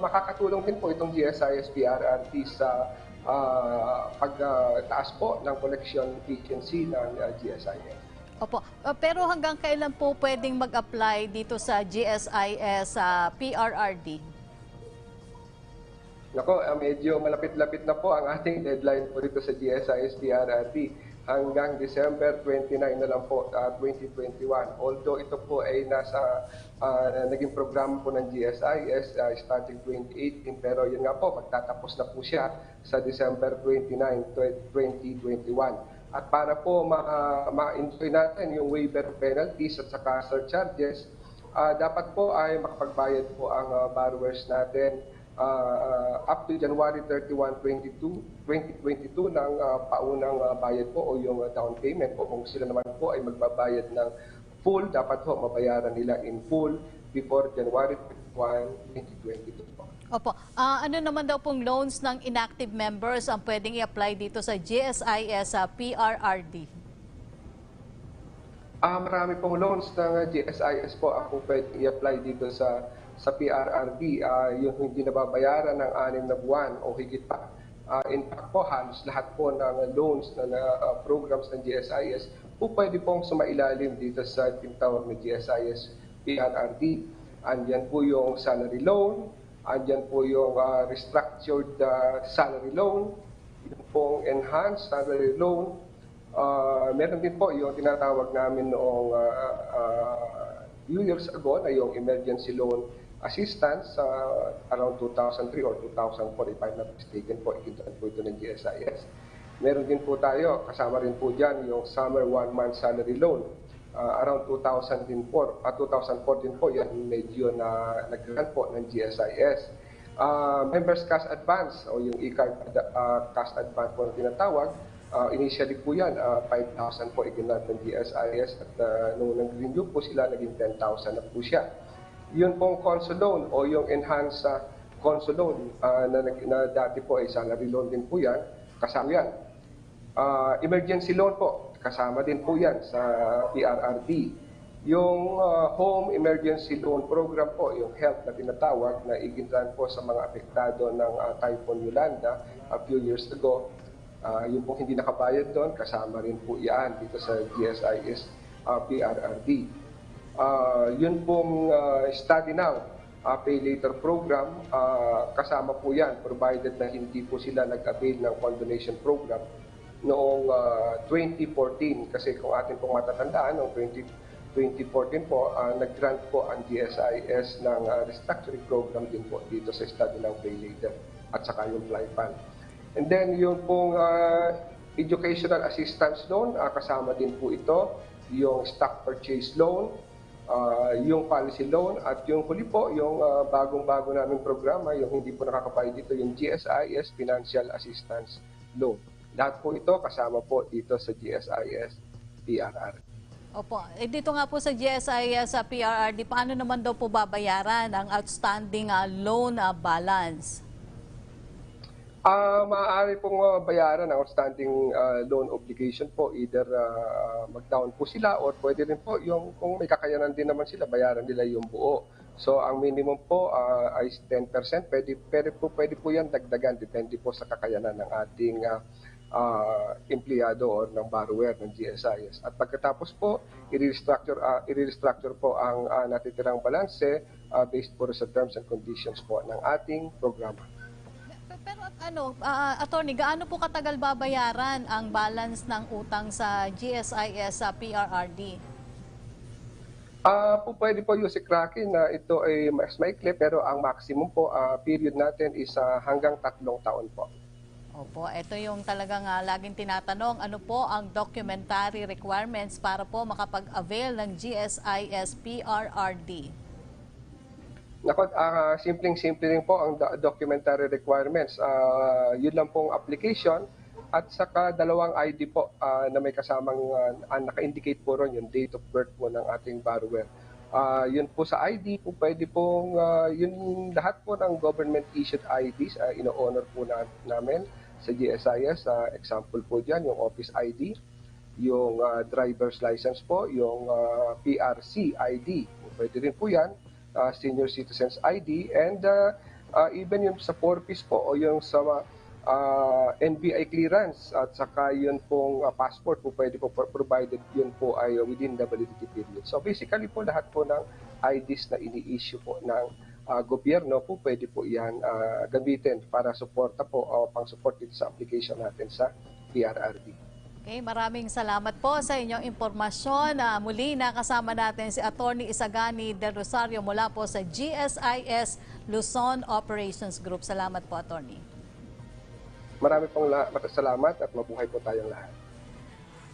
makakatulong din po itong GSIS PRRD sa pagtaas po ng collection efficiency ng GSIS.
Opo, pero hanggang kailan po pwedeng mag-apply dito sa GSIS PRRD?
Nako, medyo malapit-lapit na po ang ating deadline po dito sa GSIS PRRD. Hanggang December 29 na lang po, 2021. Although ito po ay naging programa po ng GSIS starting 2018, pero yun nga po, magtatapos na po siya sa December 29, 2021. At para po ma-enjoy natin yung waiver penalties at saka surcharges, dapat po ay makapagbayad po ang borrowers natin up to January 31, 2022 ng paunang bayad po o yung down payment o kung sila naman po ay magbabayad ng full, dapat po mabayaran nila in full before January 31, 2022 po.
Opo. Ano naman daw pong loans ng inactive members ang pwedeng i-apply dito sa GSIS PRRD?
Marami pong loans ng GSIS po ang pwedeng i-apply dito sa PRRD. Yung hindi nababayaran ng 6 na buwan o higit pa. In fact po, halos lahat po ng loans na programs ng GSIS po pwede pong sumailalim dito sa tinatawag na GSIS PRRD. Andyan po yung salary loan, andyan po yung restructured salary loan, yung pong enhanced salary loan. Meron din po yung tinatawag namin noong few years ago na yung emergency loan assistance around 2003 or 2004 if I'm not mistaken po, ikintaan po ito ng GSIS. Meron din po tayo, kasama rin po dyan yung summer 1-month salary loan. Around 2004 din po, yan medyo na nag-grant po ng GSIS. Members cash advance o yung e-card cash advance po na tinatawag, initially po yan, 5,000 po iginat ng GSIS at nung nag-renew po sila, naging 10,000 na po siya. Yun pong console loan o yung enhanced console loan na dati po ay salary loan din po yan, kasama yan. Emergency loan po, kasama din po yan sa PRRD. Yung home emergency loan program po, yung HELP na tinatawag na igintan po sa mga apektado ng Typhoon Yolanda a few years ago. Yung pong hindi nakabayad doon, kasama rin po yan dito sa GSIS PRRD. Yun pong study now, pay later program, kasama po yan, provided na hindi po sila nag-avail ng condonation program noong 2014. Kasi kung atin pong matatandaan, noong 2014 po, nag-grant po ang GSIS ng restructuring program din po dito sa study ng pay later at saka yung fly fund. And then yung pong educational assistance loan, kasama din po ito, yung stock purchase loan, yung policy loan, at yung huli po, yung bagong-bago naming programa, yung hindi po nakakabayad dito, yung GSIS Financial Assistance Loan. Lahat po ito kasama po dito sa GSIS PRR.
Opo. Dito nga po sa GSIS PRRD, paano naman daw po babayaran ang outstanding loan balance?
Maaari pong bayaran ang outstanding loan obligation po, either mag-down po sila or pwede rin po yung kung may kakayanan din naman sila, bayaran nila yung buo. So ang minimum po ay 10%, pwede po yan dagdagan, depende po sa kakayanan ng ating empleyado or ng borrower ng GSIS. At pagkatapos po, i-restructure po ang natitirang balanse based po sa terms and conditions po ng ating programa.
Pero attorney, gaano po katagal babayaran ang balance ng utang sa GSIS sa PRRD?
Pwede po yung sikrakin na ito ay mas maikli, pero ang maximum po period natin is hanggang 3 taon po.
Opo, ito yung talagang laging tinatanong, ano po ang documentary requirements para po makapag-avail ng GSIS PRRD?
Nako, simpleng-simple rin po ang documentary requirements. Yun lang pong application at saka 2 ID po na may kasamang naka-indicate po ron yung date of birth po ng ating borrower. Yun po sa ID po, pwede pong yun lahat po ng government-issued IDs, ino-honor po namin sa GSIS. Example po dyan, yung office ID, yung driver's license po, yung PRC ID. Pwede rin po yan. Senior Citizens ID, and even yung sa 4-piece po o yung sa NBI clearance at saka yun pong passport po pwede po provided yun po ay within the validity period. So basically po lahat po ng IDs na ini-issue po ng gobyerno po pwede po yan gamitin para suporta po o pang-support dito sa application natin sa PRRD.
Okay, maraming salamat po sa inyong impormasyon. Muli nakasama natin si Attorney Isagani Del Rosario mula po sa GSIS Luzon Operations Group. Salamat po, Attorney.
Marami pong salamat at mabuhay po tayong lahat.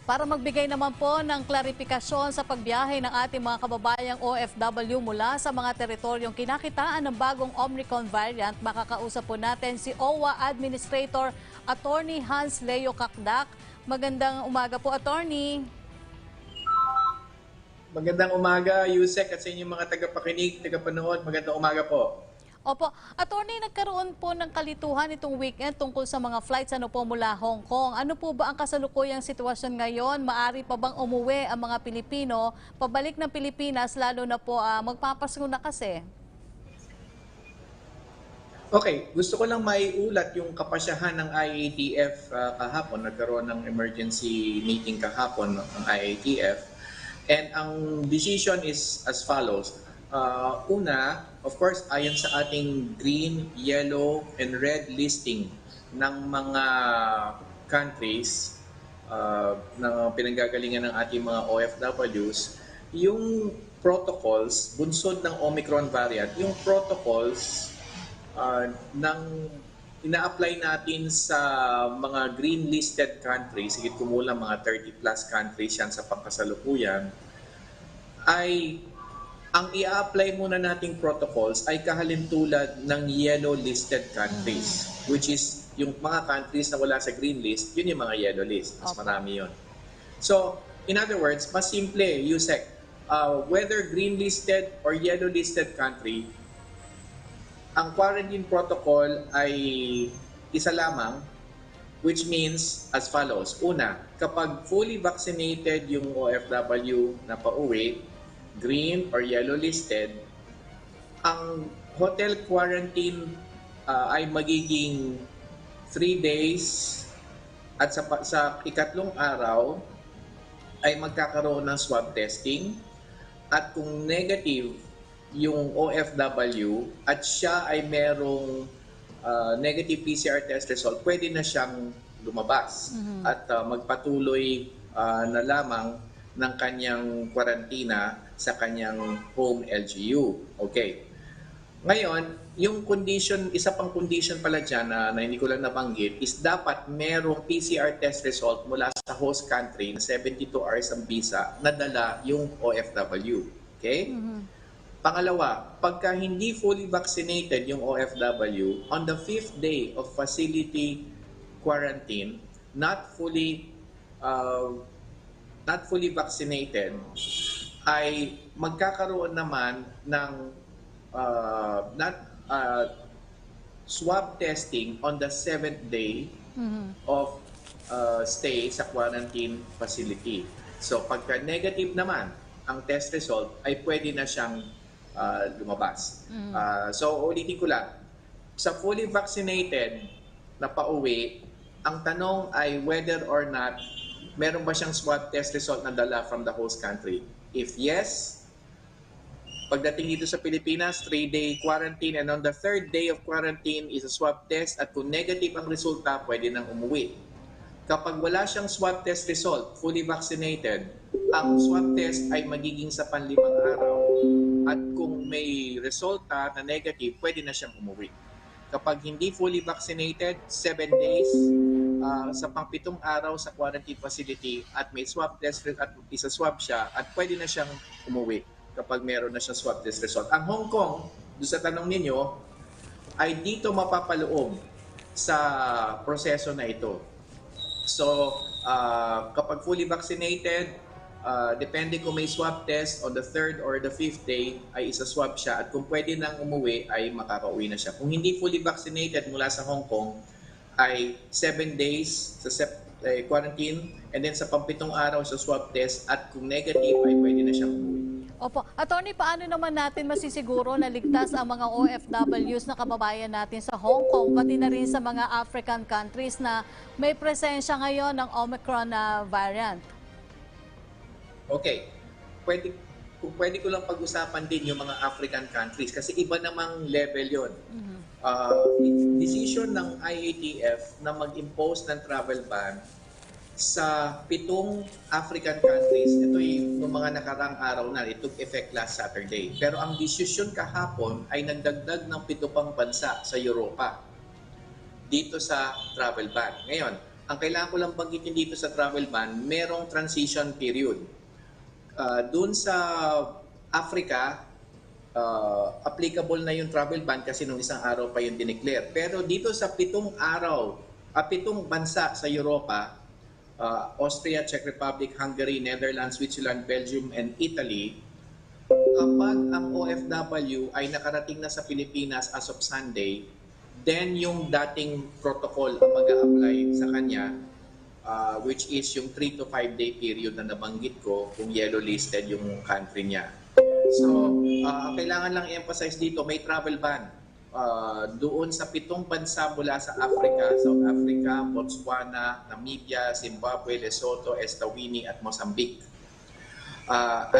Para magbigay naman po ng klarifikasyon sa pagbiyahe ng ating mga kababayang OFW mula sa mga teritoryong kinakitaan ng bagong Omicron variant, makakausap po natin si OWA Administrator Attorney Hans Leo Kakdak. Magandang umaga po, Attorney.
Magandang umaga, Yusek, at sa inyong mga tagapakinig, tagapanood. Magandang umaga po.
Opo, Attorney, nagkaroon po ng kalituhan itong weekend tungkol sa mga flights po mula Hong Kong. Ano po ba ang kasalukuyang sitwasyon ngayon? Maari pa bang umuwi ang mga Pilipino pabalik ng Pilipinas, lalo na po magpapasko na kasi?
Okay, gusto ko lang maiulat yung kapasyahan ng IATF kahapon. Nagkaroon ng emergency meeting kahapon ng IATF. And ang decision is as follows. Una, of course, ayon sa ating green, yellow, and red listing ng mga countries na pinanggagalingan ng ating mga OFWs, yung protocols, bunsod ng Omicron variant, yung protocols ina-apply natin sa mga green listed countries, higit kumulang mga 30 plus countries yan sa pangkasalukuyan, ay ang i-apply muna nating protocols ay kahalintulad ng yellow listed countries, which is yung mga countries na wala sa green list, yun yung mga yellow list. Mas marami yun. So, in other words, mas simple, Yusek, whether green listed or yellow listed country, ang quarantine protocol ay isa lamang, which means as follows. Una, kapag fully vaccinated yung OFW na pauwi, green or yellow listed, ang hotel quarantine ay magiging 3 days at sa ikatlong araw ay magkakaroon ng swab testing, at kung negative yung OFW at siya ay merong negative PCR test result, pwede na siyang lumabas at magpatuloy na lamang ng kanyang kwarantina sa kanyang home LGU. Okay. Ngayon, yung condition, isa pang condition pala dyan na hindi ko lang nabanggit, is dapat merong PCR test result mula sa host country na 72 hours ang visa na dala yung OFW. Okay? Pangalawa, pagka hindi fully vaccinated yung OFW, on the 5th day of facility quarantine, not fully vaccinated, ay magkakaroon naman ng swab testing on the 7th day of stay sa quarantine facility. So pagka negative naman ang test result, ay pwede na siyang lumabas. So ulitin ko lang, sa fully vaccinated na pauwi, ang tanong ay whether or not meron ba siyang swab test result na dala from the host country. If yes, pagdating dito sa Pilipinas, 3-day quarantine, and on the 3rd day of quarantine is a swab test, at kung negative ang resulta, pwede nang umuwi. Kapag wala siyang swab test result, fully vaccinated, ang swab test ay magiging sa panlimang araw, at kung may resulta na negative, pwede na siyang umuwi. Kapag hindi fully vaccinated, 7 days sa pang-7 araw sa quarantine facility, at may swab test at isa-swab siya, at pwede na siyang umuwi kapag meron na siyang swab test result. Ang Hong Kong, doon sa tanong ninyo, ay dito mapapaloob sa proseso na ito. So, kapag fully vaccinated, depende kung may swab test on the 3rd or the 5th day, ay isa-swab siya, at kung pwede nang umuwi ay makakauwi na siya. Kung hindi fully vaccinated mula sa Hong Kong, ay 7 days sa quarantine, and then sa pang-7 araw sa swab test, at kung negative ay pwede na siyang umuwi.
Opo. Attorney, paano naman natin masisiguro na ligtas ang mga OFWs na kababayan natin sa Hong Kong, pati na rin sa mga African countries na may presensya ngayon ng Omicron variant?
Okay. Pwede ko lang pag-usapan din yung mga African countries kasi iba namang level yon. Decision ng IATF na mag-impose ng travel ban sa 7 African countries. Ito yung mga nakarang araw na. It took effect last Saturday. Pero ang desisyon kahapon ay nagdagdag ng 7 pang bansa sa Europa dito sa travel ban. Ngayon, ang kailangan ko lang banggitin dito sa travel ban, merong transition period. Doon sa Africa, applicable na yung travel ban kasi nung isang araw pa yung dineclare. Pero dito sa 7 bansa sa Europa, Austria, Czech Republic, Hungary, Netherlands, Switzerland, Belgium, and Italy, kapag ang OFW ay nakarating na sa Pilipinas as of Sunday, then yung dating protocol ang mag-a-apply sa kanya, which is yung 3 to 5 day period na nabanggit ko kung yellow listed yung country niya. So, kailangan lang i-emphasize dito, may travel ban. Doon sa 7 bansa mula sa Africa, South Africa, Botswana, Namibia, Zimbabwe, Lesotho, Eswatini at Mozambique. At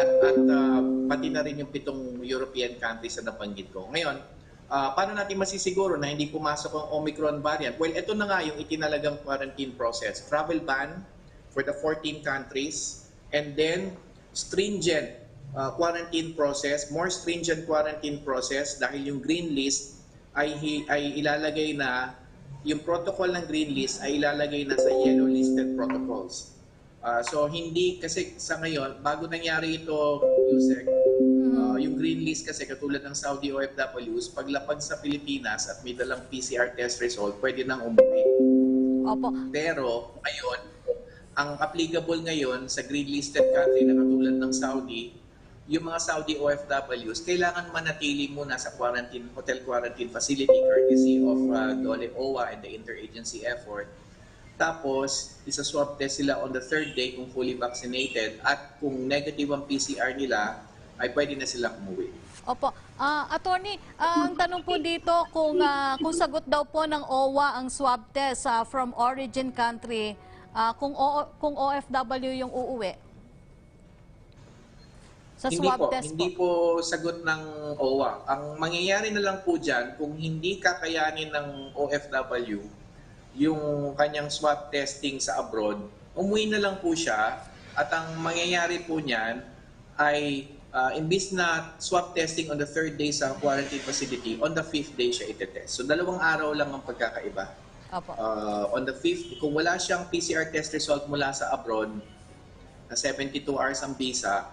pati na rin yung 7 European countries na nabanggit ko. Ngayon, paano natin masisiguro na hindi pumasok ang Omicron variant? Well, ito na nga yung itinalagang quarantine process. Travel ban for the 14 countries, and then stringent quarantine process, more stringent quarantine process dahil yung green list ay ilalagay na, yung protocol ng green list ay ilalagay na sa yellow listed protocols. So hindi, kasi sa ngayon, bago nangyari ito, Yusek, yung green list kasi katulad ng Saudi OFWs, paglapag sa Pilipinas at may dalang PCR test result, pwede nang umuwi.
Opo.
Pero ngayon, ang applicable ngayon sa green listed country na katulad ng Saudi, yung mga Saudi OFWs, kailangan manatili muna sa hotel quarantine facility courtesy of DOLE OWA and the interagency effort. Tapos, isa-swab test sila on the 3rd day kung fully vaccinated, at kung negative ang PCR nila, ay pwede na sila umuwi.
Opo. Attorney, ang tanong po dito kung sagot daw po ng OWA ang swab test from origin country, kung OFW yung uuwi. Sa swab test
Hindi po sagot ng OWA. Ang mangyayari na lang po dyan, kung hindi kakayanin ng OFW yung kanyang swab testing sa abroad, umuwi na lang po siya, at ang mangyayari po niyan ay imbis na swab testing on the 3rd day sa quarantine facility, on the 5th day siya itetest. So 2 araw lang ang pagkakaiba.
Opo.
On the 5th, kung wala siyang PCR test result mula sa abroad, na 72 hours ang visa,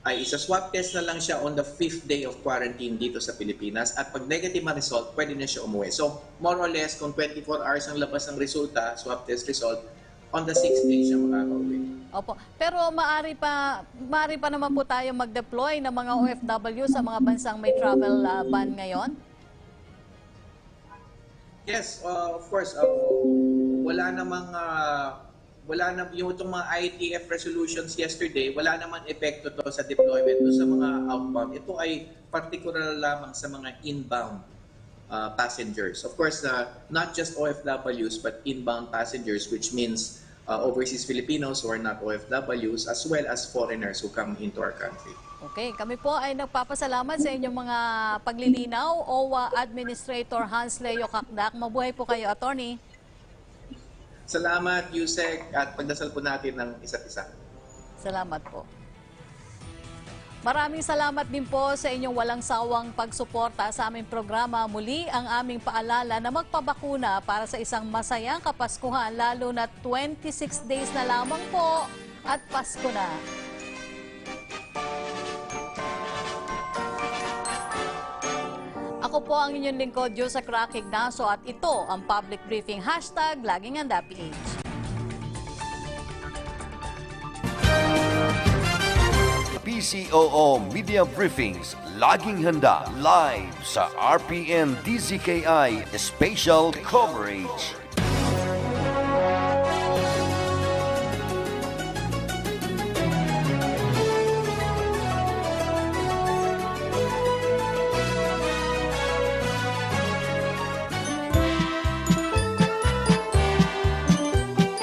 ay isa-swab test na lang siya on the 5th day of quarantine dito sa Pilipinas, at pag negative ang result, pwede na siya umuwi. So, more or less, kung 24 hours ang labas ng resulta, swab test result, on the 6th day siya makaka-uwi.
Opo. Pero maaari pa naman po tayo mag-deploy ng mga OFW sa mga bansang may travel ban ngayon?
Yes, of course. Wala na yung itong mga ITF resolutions yesterday, wala naman epekto to sa deployment to sa mga outbound. Ito ay particular lamang sa mga inbound passengers. Of course, not just OFWs but inbound passengers, which means overseas Filipinos who are not OFWs, as well as foreigners who come into our country.
Okay, kami po ay nagpapasalamat sa inyong mga paglilinaw. OWA Administrator Hans Leo Kakdak. Mabuhay po kayo, Attorney.
Salamat, Yusek, at pagdasal po natin ng isa't isa.
Salamat po. Maraming salamat din po sa inyong walang sawang pagsuporta sa aming programa. Muli ang aming paalala na magpabakuna para sa isang masayang Kapaskuhan, lalo na 26 days na lamang po at Pasko na. Ako po ang inyong lingkod, Josa Crack Ignacio, at ito ang Public Briefing #, laging handa PH.
PCOO Media Briefings, laging handa live sa RPN-DZKI Special Coverage.